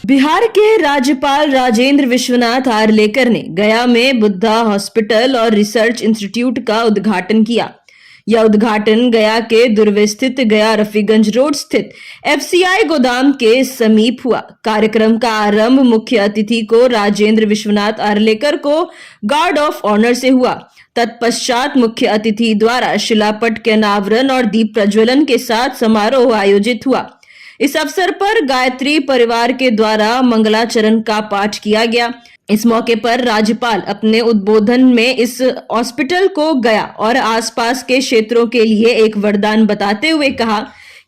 बिहार के राज्यपाल राजेंद्र विश्वनाथ आर्लेकर ने गया में बुद्धा हॉस्पिटल और रिसर्च इंस्टीट्यूट का उद्घाटन किया। यह उद्घाटन गया के दुर्व्यवस्थित गया रफीगंज रोड स्थित एफसीआई गोदाम के समीप हुआ। कार्यक्रम का आरंभ मुख्य अतिथि को राजेंद्र विश्वनाथ आर्लेकर को गार्ड ऑफ ऑनर से हुआ। तत्पश्चात मुख्य अतिथि द्वारा शिलापट के अनावरण और दीप प्रज्वलन के साथ समारोह आयोजित हुआ। इस अवसर पर गायत्री परिवार के द्वारा मंगलाचरण का पाठ किया गया। इस मौके पर राज्यपाल अपने उद्बोधन में इस हॉस्पिटल को गया और आसपास के क्षेत्रों के लिए एक वरदान बताते हुए कहा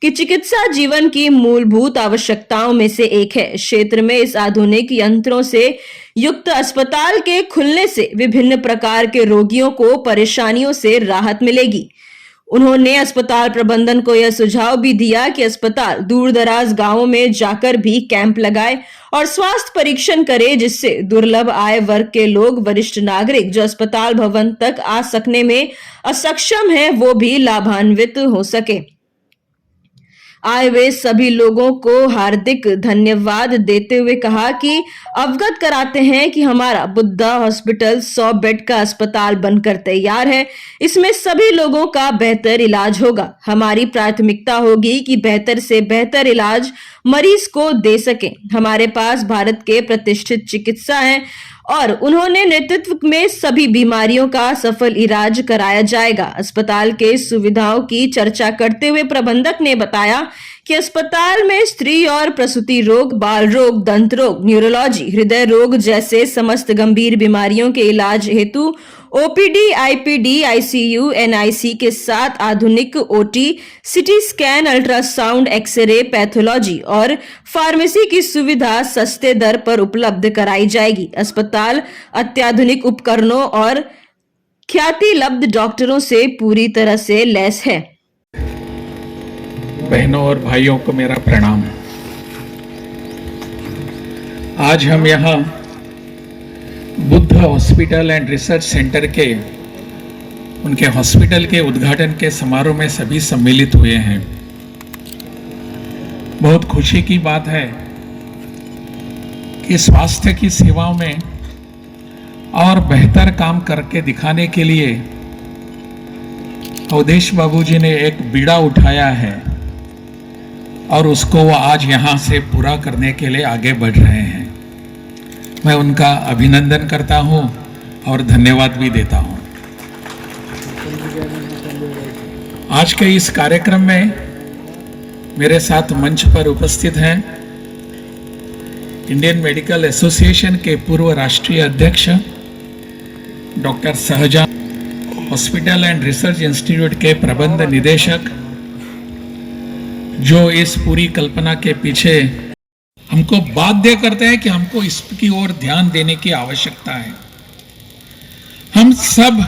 कि चिकित्सा जीवन की मूलभूत आवश्यकताओं में से एक है। क्षेत्र में इस आधुनिक यंत्रों से युक्त अस्पताल के खुलने से विभिन्न प्रकार के रोगियों को परेशानियों से राहत मिलेगी। उन्होंने अस्पताल प्रबंधन को यह सुझाव भी दिया कि अस्पताल दूर दराज गांवों में जाकर भी कैंप लगाए और स्वास्थ्य परीक्षण करे, जिससे दुर्लभ आय वर्ग के लोग, वरिष्ठ नागरिक जो अस्पताल भवन तक आ सकने में असक्षम हैं, वो भी लाभान्वित हो सके। आए वे सभी लोगों को हार्दिक धन्यवाद देते हुए कहा कि अवगत कराते हैं कि हमारा बुद्धा हॉस्पिटल 100 बेड का अस्पताल बनकर तैयार है। इसमें सभी लोगों का बेहतर इलाज होगा। हमारी प्राथमिकता होगी कि बेहतर से बेहतर इलाज मरीज को दे सकें। हमारे पास भारत के प्रतिष्ठित चिकित्सा हैं और उन्होंने नेतृत्व में सभी बीमारियों का सफल इलाज कराया जाएगा। अस्पताल के सुविधाओं की चर्चा करते हुए प्रबंधक ने बताया कि अस्पताल में स्त्री और प्रसूति रोग, बाल रोग, दंत रोग, न्यूरोलॉजी, हृदय रोग जैसे समस्त गंभीर बीमारियों के इलाज हेतु ओपीडी, आईपीडी, आईसीयू, एनआईसी के साथ आधुनिक OT, CT scan, ultrasound, X ray, pathology और फार्मेसी की सुविधा सस्ते दर पर उपलब्ध कराई जाएगी। अस्पताल अत्याधुनिक उपकरणों और ख्याति लब्ध डॉक्टरों से पूरी तरह से लैस है। बहनों और भाइयों को मेरा प्रणाम। आज हम यहाँ Buddha hospital and research centre के उनके हॉस्पिटल के उद्घाटन के समारोह में सभी सम्मिलित हुए हैं। बहुत खुशी की बात है कि स्वास्थ्य की सेवाओं में और बेहतर काम करके दिखाने के लिए अवधेश बाबू जी ने एक बीड़ा उठाया है और उसको वो आज यहाँ से पूरा करने के लिए आगे बढ़ रहे हैं। मैं उनका अभिनंदन करता हूँ और धन्यवाद भी देता हूँ। आज के इस कार्यक्रम में मेरे साथ मंच पर उपस्थित हैं इंडियन मेडिकल एसोसिएशन के पूर्व राष्ट्रीय अध्यक्ष डॉक्टर सहजान, हॉस्पिटल एंड रिसर्च इंस्टीट्यूट के प्रबंध निदेशक, जो इस पूरी कल्पना के पीछे हमको बाध्य करते हैं कि हमको इसकी ओर ध्यान देने की आवश्यकता है। हम सब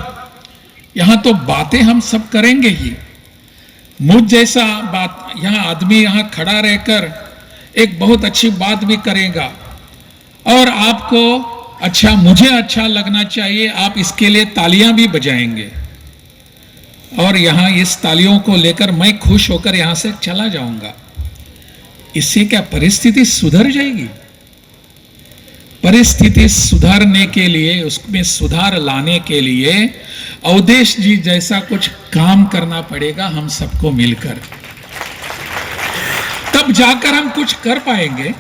यहां तो बातें हम सब करेंगे ही। मुझ जैसा बात यहां आदमी यहां खड़ा रहकर एक बहुत अच्छी बात भी करेगा और आपको अच्छा, मुझे अच्छा लगना चाहिए, आप इसके लिए तालियां भी बजाएंगे और यहां इस तालियों को लेकर मैं खुश होकर यहां से चला जाऊंगा। इससे क्या परिस्थिति सुधर जाएगी? परिस्थिति सुधारने के लिए, उसमें सुधार लाने के लिए अवधेश जी जैसा कुछ काम करना पड़ेगा हम सबको मिलकर, तब जाकर हम कुछ कर पाएंगे।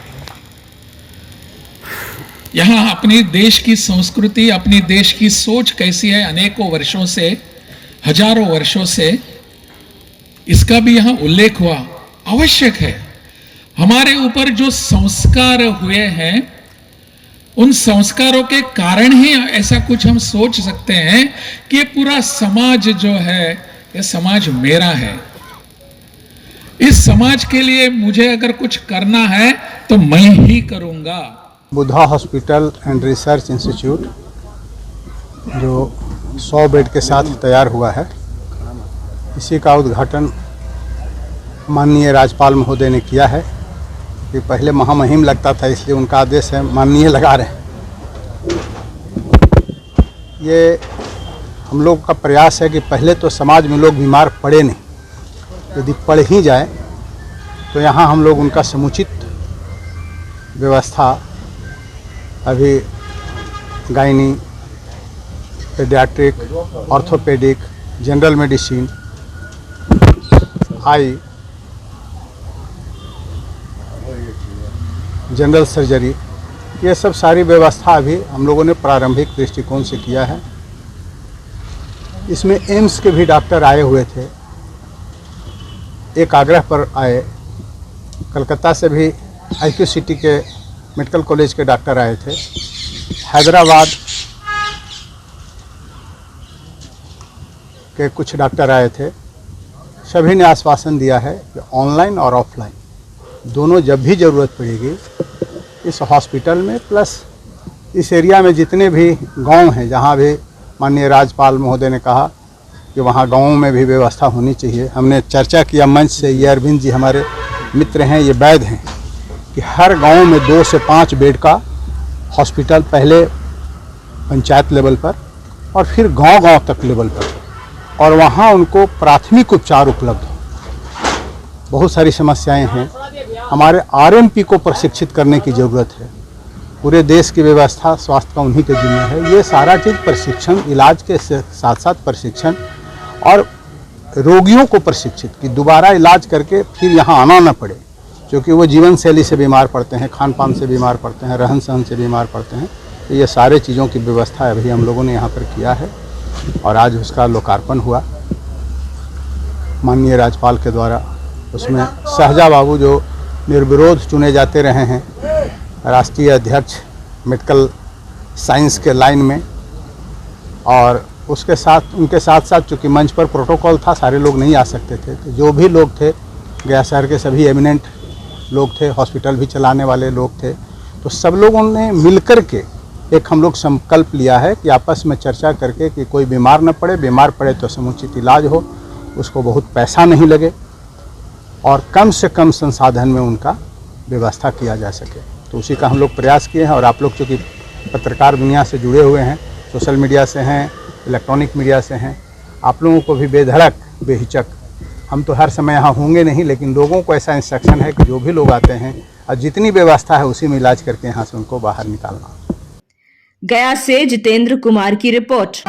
यहां अपने देश की संस्कृति, अपने देश की सोच कैसी है, अनेकों वर्षों से, हजारों वर्षों से इसका भी यहां उल्लेख हुआ। आवश्यक है हमारे ऊपर जो संस्कार हुए हैं, उन संस्कारों के कारण ही ऐसा कुछ हम सोच सकते हैं कि ये पूरा समाज जो है, ये समाज मेरा है। इस समाज के लिए मुझे अगर कुछ करना है तो मैं ही करूंगा। Buddha hospital and research institute जो 100 बेड के साथ तैयार हुआ है, इसी का उद्घाटन माननीय राज्यपाल महोदय ने किया है। कि पहले महामहिम लगता था, इसलिए उनका आदेश है माननीय लगा रहे हैं। ये हम लोग का प्रयास है कि पहले तो समाज में लोग बीमार पड़े नहीं, यदि पड़ ही जाए तो यहाँ हम लोग उनका समुचित व्यवस्था अभी gynae, paediatric, orthopaedic, general medicine, eye, general surgery, ये सब सारी व्यवस्था अभी हम लोगों ने प्रारंभिक दृष्टिकोण से किया है। इसमें एम्स के भी डॉक्टर आए हुए थे, एक आग्रह पर आए। कलकत्ता से भी IQCT के मेडिकल कॉलेज के डॉक्टर आए थे। हैदराबाद के कुछ डॉक्टर आए थे। सभी ने आश्वासन दिया है कि ऑनलाइन और ऑफलाइन दोनों जब भी ज़रूरत पड़ेगी इस हॉस्पिटल में, प्लस इस एरिया में जितने भी गांव हैं, जहां भी माननीय राज्यपाल महोदय ने कहा कि वहां गांवों में भी व्यवस्था होनी चाहिए। हमने चर्चा किया मंच से, ये अरविंद जी हमारे मित्र हैं, ये वैद्य हैं, कि हर गांव में 2 से 5 बेड का हॉस्पिटल, पहले पंचायत लेवल पर और फिर गांव-गांव तक लेवल पर, और वहां उनको प्राथमिक उपचार उपलब्ध हो। बहुत सारी समस्याएं हैं। हमारे RMP को प्रशिक्षित करने की ज़रूरत है। पूरे देश की व्यवस्था स्वास्थ्य का उन्हीं के जिम्मे है। ये सारा चीज़ प्रशिक्षण, इलाज के साथ साथ प्रशिक्षण और रोगियों को प्रशिक्षित कि दोबारा इलाज करके फिर यहाँ आना न पड़े, क्योंकि वो जीवन शैली से बीमार पड़ते हैं, खान पान से बीमार पड़ते हैं, रहन सहन से बीमार पड़ते हैं। तो ये सारे चीज़ों की व्यवस्था अभी हम लोगों ने यहाँ पर किया है और आज उसका लोकार्पण हुआ माननीय राज्यपाल के द्वारा। उसमें शहजा बाबू जो निर्विरोध चुने जाते रहे हैं राष्ट्रीय अध्यक्ष मेडिकल साइंस के लाइन में, और उसके साथ उनके साथ साथ चूँकि मंच पर प्रोटोकॉल था, सारे लोग नहीं आ सकते थे, तो जो भी लोग थे गया शहर के सभी एमिनेंट लोग थे, हॉस्पिटल भी चलाने वाले लोग थे, तो सब लोगों ने मिलकर के एक हम लोग संकल्प लिया है कि आपस में चर्चा करके कि कोई बीमार न पड़े, बीमार पड़े तो समुचित इलाज हो, उसको बहुत पैसा नहीं लगे और कम से कम संसाधन में उनका व्यवस्था किया जा सके। तो उसी का हम लोग प्रयास किए हैं। और आप लोग चूँकि पत्रकार दुनिया से जुड़े हुए हैं, सोशल मीडिया से हैं, इलेक्ट्रॉनिक मीडिया से हैं, आप लोगों को भी बेधड़क बेहिचक, हम तो हर समय यहाँ होंगे नहीं, लेकिन लोगों को ऐसा इंस्ट्रक्शन है कि जो भी लोग आते हैं और जितनी व्यवस्था है उसी में इलाज करके यहाँ से उनको बाहर निकालना। गया से जितेंद्र कुमार की रिपोर्ट।